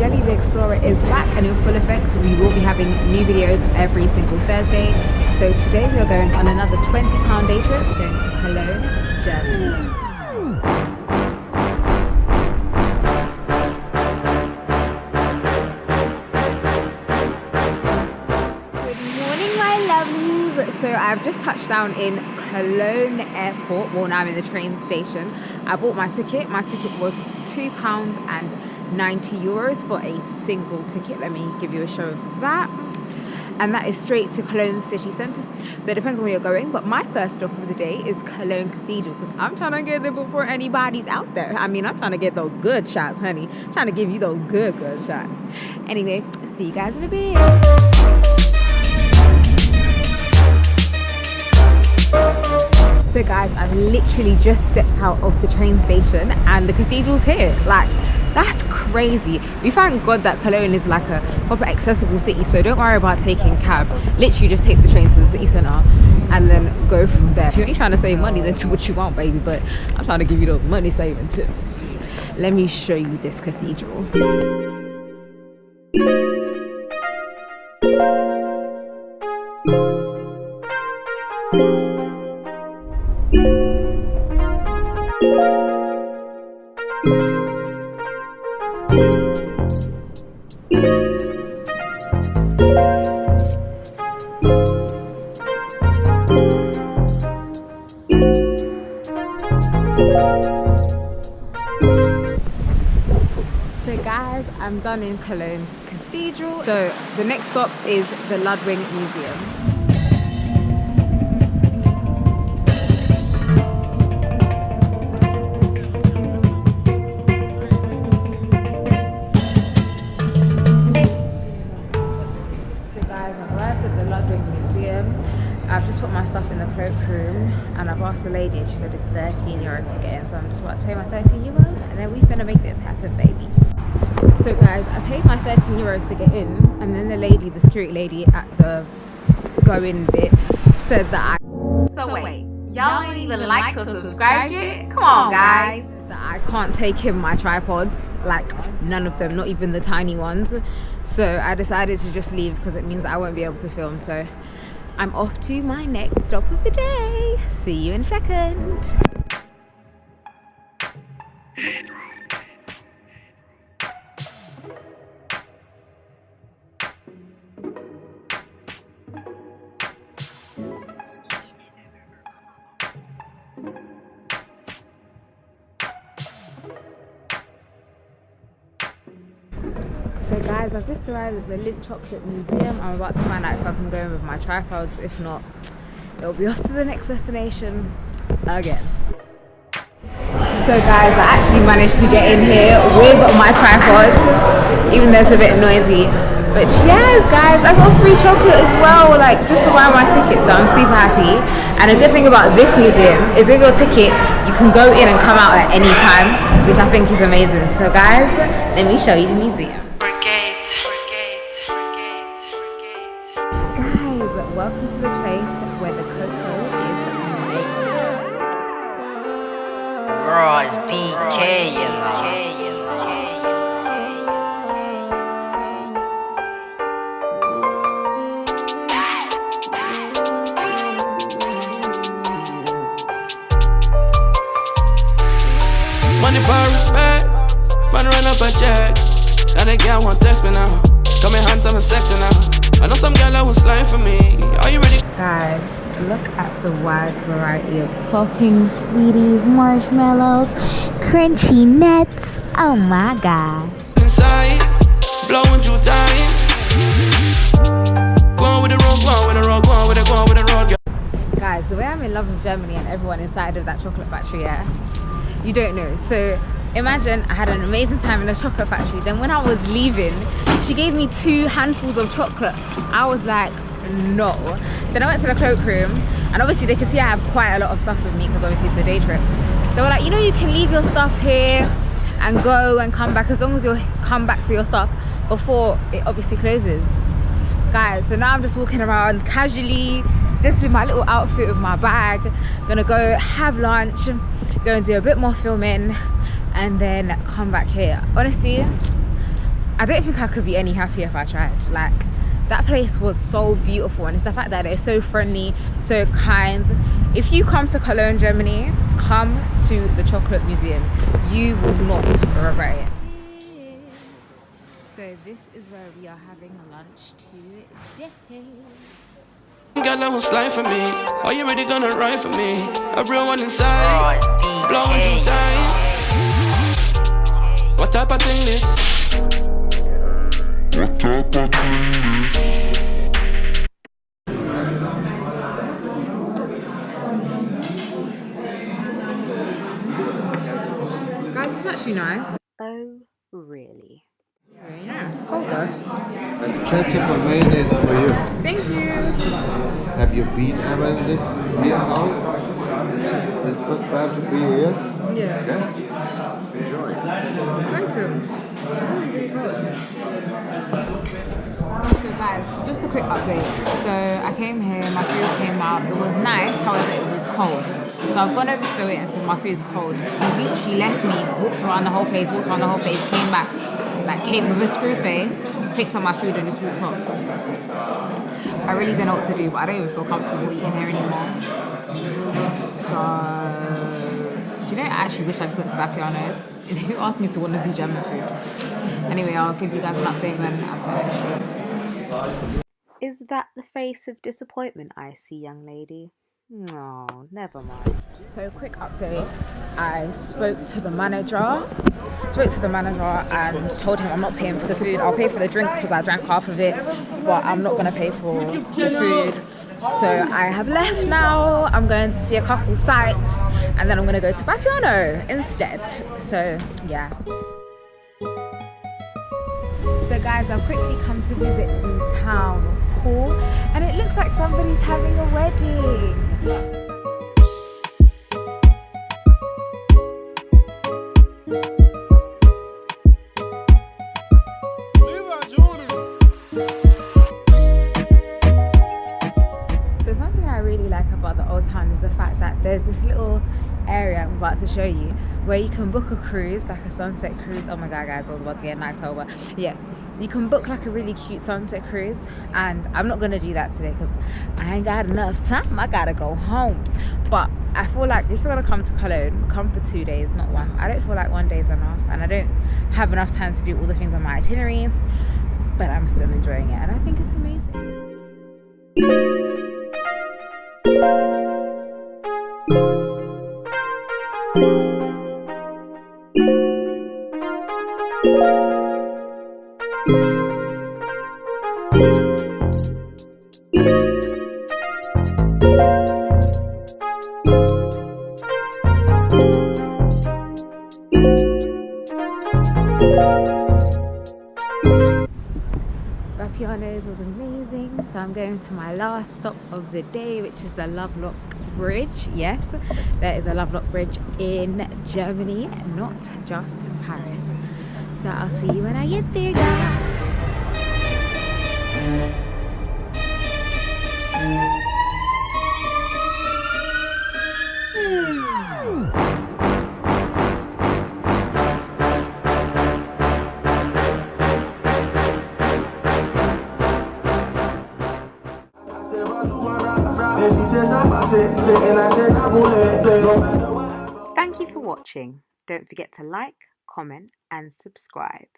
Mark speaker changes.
Speaker 1: Delhi the Explorer is back and in full effect. We will be having new videos every single Thursday. So today we are going on another £20 day trip. We're going to Cologne, Germany. So I've just touched down in Cologne airport. Well, now I'm in the train station. I bought my ticket. My ticket was €2.90 for a single ticket. Let me give you a show of that. And that is straight to Cologne city centre. So it depends on where you're going. But my first stop of the day is Cologne Cathedral, because I'm trying to get there before anybody's out there. I mean, I'm trying to get those good shots, honey. I'm trying to give you those good shots. Anyway, see you guys in a bit. So guys, I've literally just stepped out of the train station and the cathedral's here. Like, that's crazy. We thank God that Cologne is like a proper accessible city, so don't worry about taking a cab. Literally just take the train to the city centre and then go from there. If you're trying to save money, then do what you want, baby, but I'm trying to give you those money saving tips. Let me show you this cathedral. So guys, I'm done in Cologne Cathedral. So the next stop is the Ludwig Museum. I've just put my stuff in the cloakroom and I've asked the lady and she said it's €13 to get in, so I'm just about to pay my €13 and then we're gonna make this happen, baby. So guys, I paid my €13 to get in, and then the lady, the security lady at the go-in bit said that
Speaker 2: So wait, y'all ain't even liked or subscribed yet? Come on guys.
Speaker 1: That I can't take in my tripods, like none of them, not even the tiny ones. So I decided to just leave because it means I won't be able to film. So I'm off to my next stop of the day. See you in a second. So guys, I've just arrived at the Lindt Museum. I'm about to find out if I can go in with my tripods. If not, it'll be off to the next destination again. So guys, I actually managed to get in here with my tripods, even though it's a bit noisy. But yes guys, I got free chocolate as well, like just for buying my ticket, so I'm super happy. And a good thing about this museum is with your ticket, you can go in and come out at any time, which I think is amazing. So guys, let me show you the museum. Welcome to the place where the cocoa is made.
Speaker 3: Bro, it's PK, you know.
Speaker 4: Money for respect, man run up a check. Now they girl want text me now. Come in handsome and sexy now. I know some girl that was lying for me. Are you ready?
Speaker 1: Guys, look at the wide variety of toppings, sweeties, marshmallows, crunchy nuts. Oh my gosh.
Speaker 4: Inside, blowing through time. Go on with the road, go on with the road, go on with the road, girl.
Speaker 1: Guys, the way I'm in love with Germany and everyone inside of that chocolate factory, yeah, you don't know. So imagine I had an amazing time in the chocolate factory. Then when I was leaving, she gave me 2 handfuls of chocolate. I was like, no. Then I went to the cloakroom, and obviously they could see I have quite a lot of stuff with me because obviously it's a day trip. They were like, you know, you can leave your stuff here and go and come back as long as you come back for your stuff before it obviously closes. Guys, so now I'm just walking around casually, just in my little outfit with my bag. Gonna go have lunch, go and do a bit more filming, and then come back here. Honestly, I don't think I could be any happier if I tried. Like, that place was so beautiful, and it's the fact that they're so friendly, so kind. If you come to Cologne, Germany, come to the Chocolate Museum. You will not regret it. So this is where we are having lunch today.
Speaker 4: Girl, that was life for me. Are you really gonna ride for me? A real one inside. Blowing through time. What type of thing this? What type of thing this?
Speaker 1: Guys, it's actually nice.
Speaker 2: Oh, really?
Speaker 1: Very nice. Cold though.
Speaker 5: And ketchup and mayonnaise for you.
Speaker 1: Thank you.
Speaker 5: Have you been ever in this beer house? This first time to be here?
Speaker 1: Yeah.
Speaker 5: Yeah? Enjoy.
Speaker 1: Thank you. So guys, just a quick update. So I came here, my food came out. It was nice, however it was cold. So I've gone over to it and said my food's cold. He literally left me, walked around the whole place, came back, like came with a screw face, picked up my food and just walked off. I really don't know what to do, but I don't even feel comfortable eating here anymore. So, do you know, I actually wish I just went to Vapiano's. Who asked me to want to do German food? Anyway, I'll give you guys an update when I'm finished.
Speaker 2: Is that the face of disappointment I see, young lady? No, never mind.
Speaker 1: So, quick update. I spoke to the manager and told him I'm not paying for the food. I'll pay for the drink because I drank half of it, but I'm not going to pay for the food. So I have left now. I'm going to see a couple sites and then I'm going to go to Vapiano instead. So yeah. So guys, I've quickly come to visit the town hall and it looks like somebody's having a wedding. So something I really like about the old town is the fact that there's this little area I'm about to show you where you can book a cruise, like a sunset cruise. Oh my god guys, I was about to get night over. Yeah, you can book like a really cute sunset cruise, and I'm not gonna do that today because I ain't got enough time. I gotta go home. But I feel like if you're gonna come to Cologne, come for 2 days, not one. I don't feel like 1 day is enough, and I don't have enough time to do all the things on my itinerary, but I'm still enjoying it and I think it's amazing. Vapiano's was amazing, so I'm going to my last stop of the day, which is the Lovelock Bridge. Yes, there is a Lovelock Bridge in Germany, not just Paris. So I'll see you when I get there, guys.
Speaker 2: Thank you for watching. Don't forget to like, comment and subscribe.